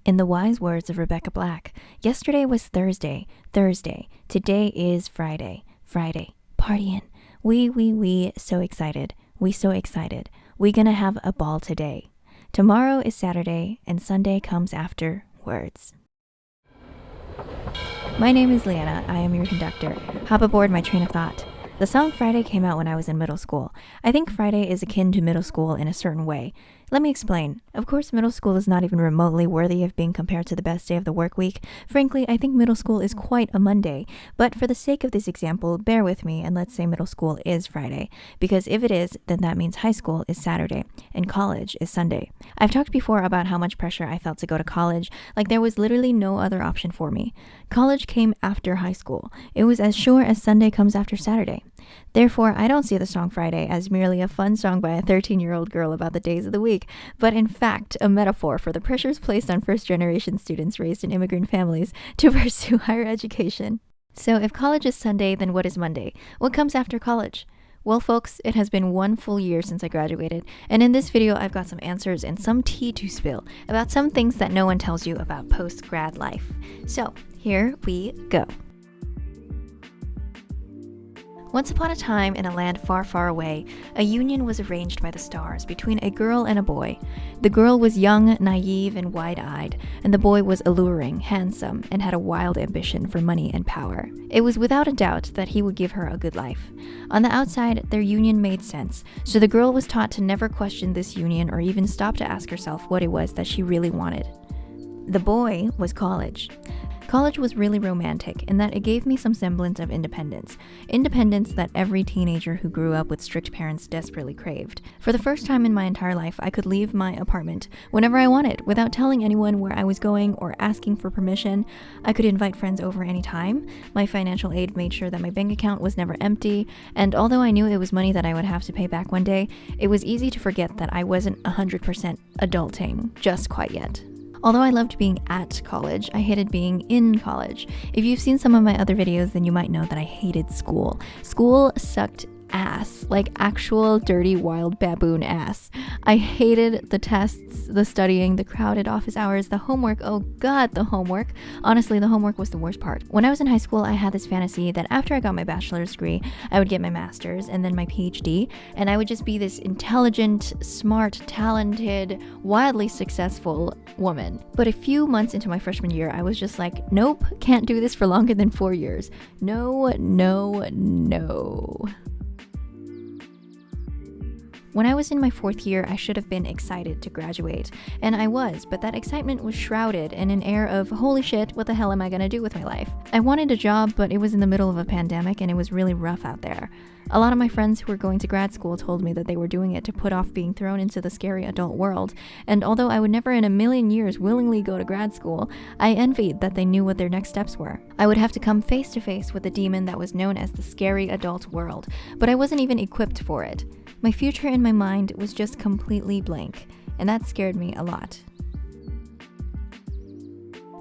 In the wise words of Rebecca Black, yesterday was Thursday, today is Friday, partying. We, so excited, so excited. We gonna have a ball today. Tomorrow is Saturday, and Sunday comes after words. My name is Leanna, I am your conductor. Hop aboard my train of thought. The song Friday came out when I was in middle school. I think Friday is akin to middle school in a certain way. Let me explain. Of course, middle school is not even remotely worthy of being compared to the best day of the work week. Frankly, I think middle school is quite a Monday. But for the sake of this example, bear with me and let's say middle school is Friday. Because if it is, then that means high school is Saturday and college is Sunday. I've talked before about how much pressure I felt to go to college, like there was literally no other option for me. College came after high school. It was as sure as Sunday comes after Saturday. Therefore, I don't see the song Friday as merely a fun song by a 13-year-old girl about the days of the week, but in fact, a metaphor for the pressures placed on first-generation students raised in immigrant families to pursue higher education. So if college is Sunday, then what is Monday? What comes after college? Well, folks, it has been 1 full year since I graduated, and in this video, I've got some answers and some tea to spill about some things that no one tells you about post-grad life. So, here we go. Once upon a time, in a land far, far away, a union was arranged by the stars between a girl and a boy. The girl was young, naive, and wide-eyed, and the boy was alluring, handsome, and had a wild ambition for money and power. It was without a doubt that he would give her a good life. On the outside, their union made sense, so the girl was taught to never question this union or even stop to ask herself what it was that she really wanted. The boy was college. College was really romantic in that it gave me some semblance of independence. Independence that every teenager who grew up with strict parents desperately craved. For the first time in my entire life, I could leave my apartment whenever I wanted without telling anyone where I was going or asking for permission. I could invite friends over anytime. My financial aid made sure that my bank account was never empty, and although I knew it was money that I would have to pay back one day, it was easy to forget that I wasn't 100% adulting just quite yet. Although I loved being at college, I hated being in college. If you've seen some of my other videos, then you might know that I hated school. School sucked ass, like actual dirty wild baboon ass. I hated the tests, the studying, the crowded office hours, the homework. Oh god, the homework. Honestly, the homework was the worst part. When I was in high school, I had this fantasy that after I got my bachelor's degree, I would get my master's and then my PhD, and I would just be this intelligent, smart, talented, wildly successful woman. But a few months into my freshman year, I was just like, nope, can't do this for longer than 4 years. No. When I was in my 4th year, I should have been excited to graduate, and I was, but that excitement was shrouded in an air of, holy shit, what the hell am I gonna do with my life? I wanted a job, but it was in the middle of a pandemic and it was really rough out there. A lot of my friends who were going to grad school told me that they were doing it to put off being thrown into the scary adult world, and although I would never in a million years willingly go to grad school, I envied that they knew what their next steps were. I would have to come face to face with the demon that was known as the scary adult world, but I wasn't even equipped for it. My future in my mind was just completely blank, and that scared me a lot.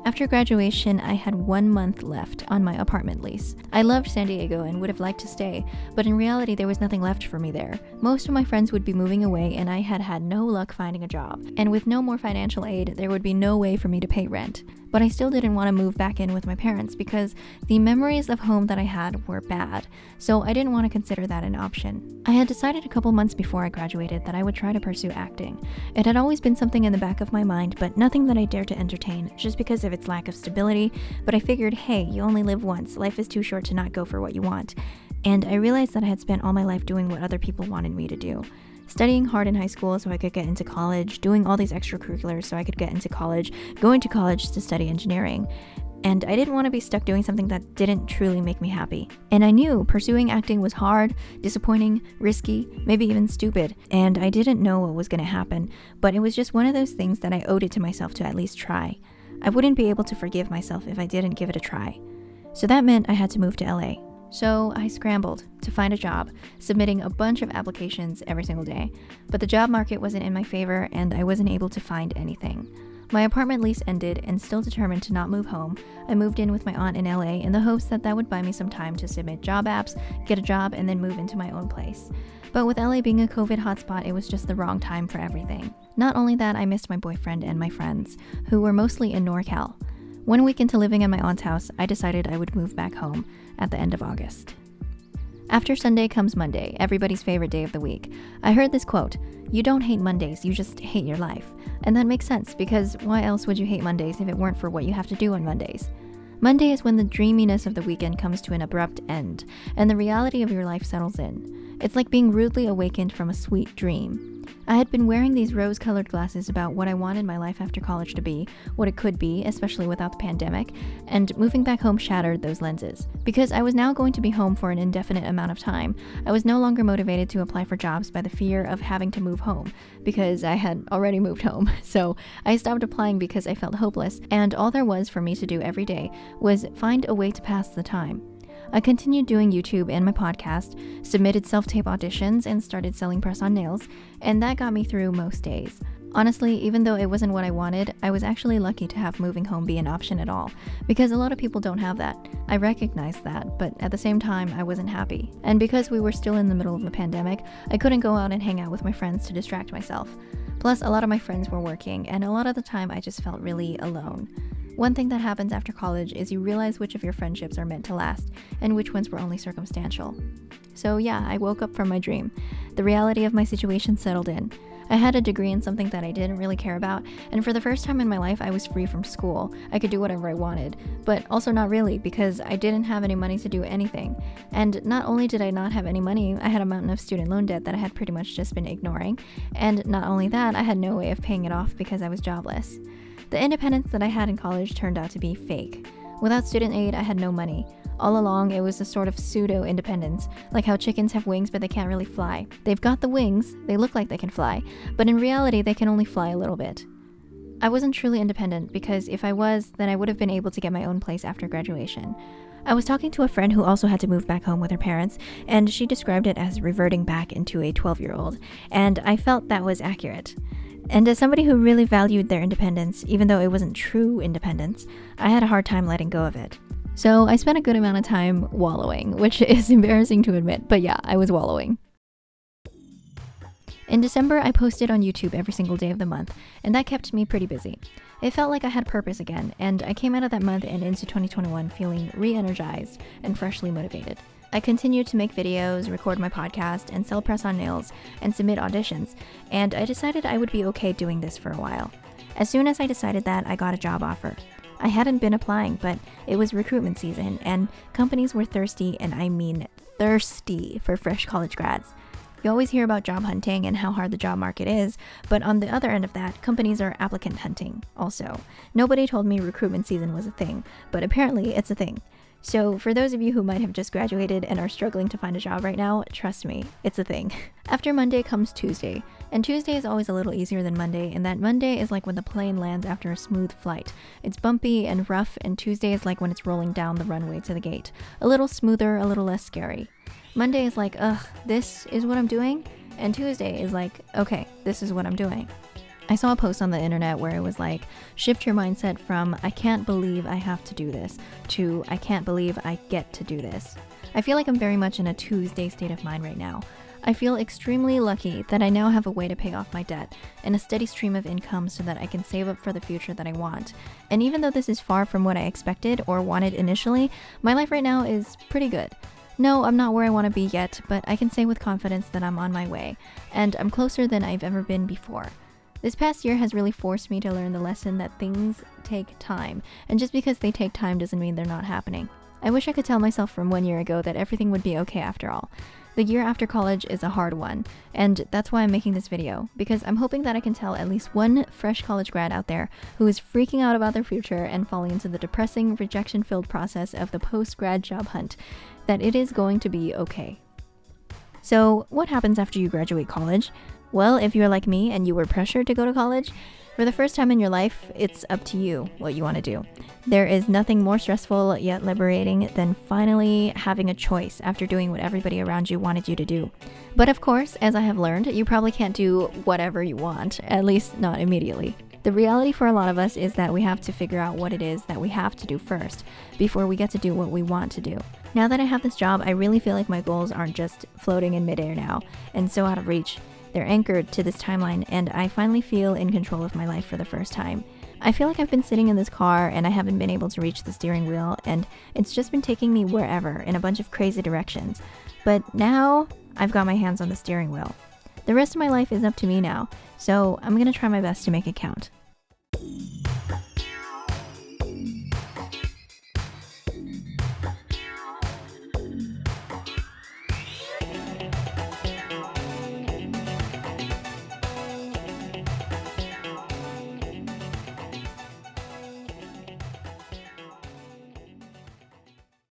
After graduation, I had 1 month left on my apartment lease. I loved San Diego and would have liked to stay, but in reality there was nothing left for me there. Most of my friends would be moving away and I had had no luck finding a job. And with no more financial aid, there would be no way for me to pay rent. But I still didn't want to move back in with my parents because the memories of home that I had were bad, so I didn't want to consider that an option. I had decided a couple months before I graduated that I would try to pursue acting. It had always been something in the back of my mind, but nothing that I dared to entertain just because of its lack of stability, but I figured, hey, you only live once, life is too short to not go for what you want. And I realized that I had spent all my life doing what other people wanted me to do. Studying hard in high school so I could get into college, doing all these extracurriculars so I could get into college, going to college to study engineering. And I didn't want to be stuck doing something that didn't truly make me happy. And I knew pursuing acting was hard, disappointing, risky, maybe even stupid, and I didn't know what was going to happen, but it was just one of those things that I owed it to myself to at least try. I wouldn't be able to forgive myself if I didn't give it a try. So that meant I had to move to LA. So I scrambled to find a job, submitting a bunch of applications every single day. But the job market wasn't in my favor and I wasn't able to find anything. My apartment lease ended, and still determined to not move home, I moved in with my aunt in LA in the hopes that that would buy me some time to submit job apps, get a job, and then move into my own place. But with LA being a COVID hotspot, it was just the wrong time for everything. Not only that, I missed my boyfriend and my friends, who were mostly in NorCal. 1 week into living at my aunt's house, I decided I would move back home at the end of August. After Sunday comes Monday, everybody's favorite day of the week. I heard this quote, "You don't hate Mondays, you just hate your life." And that makes sense, because why else would you hate Mondays if it weren't for what you have to do on Mondays? Monday is when the dreaminess of the weekend comes to an abrupt end, and the reality of your life settles in. It's like being rudely awakened from a sweet dream. I had been wearing these rose-colored glasses about what I wanted my life after college to be, what it could be, especially without the pandemic, and moving back home shattered those lenses. Because I was now going to be home for an indefinite amount of time, I was no longer motivated to apply for jobs by the fear of having to move home, because I had already moved home. So I stopped applying because I felt hopeless, and all there was for me to do every day was find a way to pass the time. I continued doing YouTube and my podcast, submitted self-tape auditions, and started selling press-on nails, and that got me through most days. Honestly, even though it wasn't what I wanted, I was actually lucky to have moving home be an option at all, because a lot of people don't have that. I recognized that, but at the same time, I wasn't happy. And because we were still in the middle of a pandemic, I couldn't go out and hang out with my friends to distract myself. Plus, a lot of my friends were working, and a lot of the time I just felt really alone. One thing that happens after college is you realize which of your friendships are meant to last, and which ones were only circumstantial. So yeah, I woke up from my dream. The reality of my situation settled in. I had a degree in something that I didn't really care about, and for the first time in my life I was free from school. I could do whatever I wanted, but also not really, because I didn't have any money to do anything. And not only did I not have any money, I had a mountain of student loan debt that I had pretty much just been ignoring, and not only that, I had no way of paying it off because I was jobless. The independence that I had in college turned out to be fake. Without student aid, I had no money. All along, it was a sort of pseudo-independence, like how chickens have wings but they can't really fly. They've got the wings, they look like they can fly, but in reality they can only fly a little bit. I wasn't truly independent, because if I was, then I would have been able to get my own place after graduation. I was talking to a friend who also had to move back home with her parents, and she described it as reverting back into a 12-year-old, and I felt that was accurate. And as somebody who really valued their independence, even though it wasn't true independence, I had a hard time letting go of it. So I spent a good amount of time wallowing, which is embarrassing to admit, but yeah, I was wallowing. In December, I posted on YouTube every single day of the month, and that kept me pretty busy. It felt like I had purpose again, and I came out of that month and into 2021 feeling re-energized and freshly motivated. I continued to make videos, record my podcast, and sell press-on nails, and submit auditions, and I decided I would be okay doing this for a while. As soon as I decided that, I got a job offer. I hadn't been applying, but it was recruitment season, and companies were thirsty, and I mean thirsty, for fresh college grads. You always hear about job hunting and how hard the job market is, but on the other end of that, companies are applicant hunting also. Nobody told me recruitment season was a thing, but apparently it's a thing. So for those of you who might have just graduated and are struggling to find a job right now, trust me, it's a thing. After Monday comes Tuesday, and Tuesday is always a little easier than Monday, in that Monday is like when the plane lands after a smooth flight. It's bumpy and rough, and Tuesday is like when it's rolling down the runway to the gate. A little smoother, a little less scary. Monday is like, ugh, this is what I'm doing? And Tuesday is like, okay, this is what I'm doing. I saw a post on the internet where it was like, shift your mindset from, I can't believe I have to do this, to, I can't believe I get to do this. I feel like I'm very much in a Tuesday state of mind right now. I feel extremely lucky that I now have a way to pay off my debt and a steady stream of income so that I can save up for the future that I want. And even though this is far from what I expected or wanted initially, my life right now is pretty good. No, I'm not where I want to be yet, but I can say with confidence that I'm on my way, and I'm closer than I've ever been before. This past year has really forced me to learn the lesson that things take time, and just because they take time doesn't mean they're not happening. I wish I could tell myself from 1 year ago that everything would be okay after all. The year after college is a hard one, and that's why I'm making this video, because I'm hoping that I can tell at least one fresh college grad out there who is freaking out about their future and falling into the depressing, rejection-filled process of the post-grad job hunt, that it is going to be okay. So, what happens after you graduate college? Well, if you're like me and you were pressured to go to college, for the first time in your life, it's up to you what you want to do. There is nothing more stressful yet liberating than finally having a choice after doing what everybody around you wanted you to do. But of course, as I have learned, you probably can't do whatever you want, at least not immediately. The reality for a lot of us is that we have to figure out what it is that we have to do first before we get to do what we want to do. Now that I have this job, I really feel like my goals aren't just floating in midair now and so out of reach. They're anchored to this timeline, and I finally feel in control of my life for the first time. I feel like I've been sitting in this car and I haven't been able to reach the steering wheel, and it's just been taking me wherever in a bunch of crazy directions. But now I've got my hands on the steering wheel. The rest of my life is up to me now, so I'm gonna try my best to make it count.